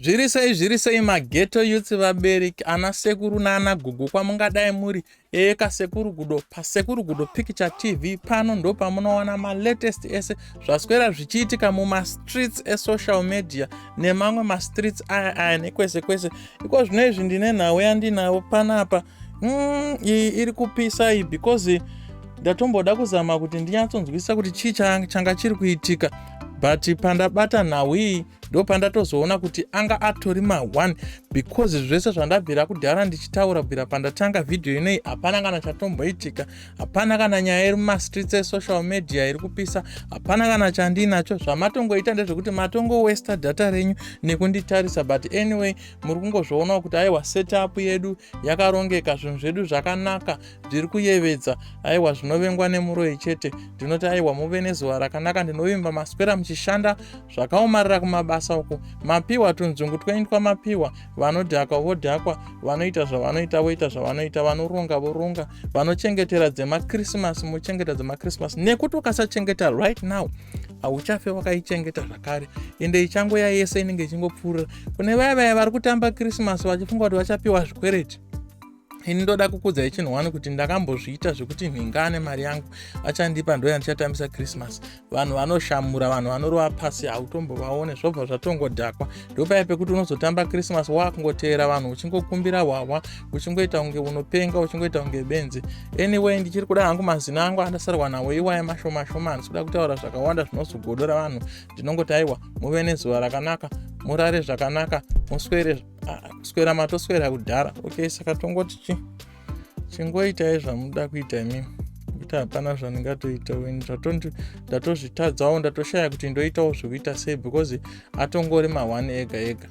Zviri sei mageto youth vabereki ana sekuru nana gugu kwamungadai muri kasekuru gudo pasekuru gudo picture tv pano ndo pamunowana malatest ese zvaswera zvichiitika mumastreets esocial media nemamwe mastreets aya nekwese kwese. Iko zvino izvi ndine nhau yandinawo panapa iri kupisa iyi because ndatomboda kuzama kuti ndinyatsonzwisisa kuti chii changa chiri kuitika, but pandabata nhau iyi ndo pandatozoona kuti anga atori ma1 because zvese zvandabvira kudhara ndichitaura kubvira pandatanga vhidhiyo inei hapana kana chatomboitika, hapana kana nyaya iri mumastreets esocial media iri kupisa, hapana kana chandinacho. Zvamatongoita ndezvekuti matongo wasta data renyu nekunditarisa, but anyway muri kungozvionawo kuti aiwa setup yedu yakarongeka, zvinhu zvedu zvakanaka zviri kuyevedza, aiwa zvinovengwa nemuroyi chete. Ndinoti aiwa muve nezuva rakanaka, ndinovimba maswera muchishanda zvakaomarira kumabasa uko, mapiwa tunzvungu twaindwa mapiwa, vanodhakwa vodhakwa, vanoita zvavanoita voita zvavanoita, vanoronga voronga, vanochengetera dzemakrismas mochengeta dzemakrismas, nekuti ukasachengeta right now hauchafe wakaichengeta zvakare, ende ichangoya yese inenge ichingopfuurira. Kune vaya vari kutamba krismas vachifunga kuti vachapiwa zvikwereti, ini ndoda kukudzai chinhu kuti ndakambozviita zvekuti nhingane mari yangu achandipa ndo yandichatambisa Christmas. Vanhu vanoshamura, vanhu vanorova pasi, hautombovaone, zvobva zvatongodhakwa. Ndopai pekuti unozotamba Christmas wakungoteera vanhu uchingokumbira hwahwa, uchingoita kunge unopenga, uchingoita kunge benzi. Anyway ndichiri kuda hangu mazina angu andasarwa nawo iwaya mashoma, handisikuda kutaura zvakawanda zvinozogodora vanhu. Ndinongoti aiwa muve nezuva rakanaka, murare zvakanaka, kuswera matoswera kudhara. Okay, saka tongoti chingoitai zvamunoda kuita imimi, kuti hapana zvandingatoita weni, ndatozvitadzawo, ndatoshaya kuti ndoitawo zvokuita sei because atongori ma1 ega.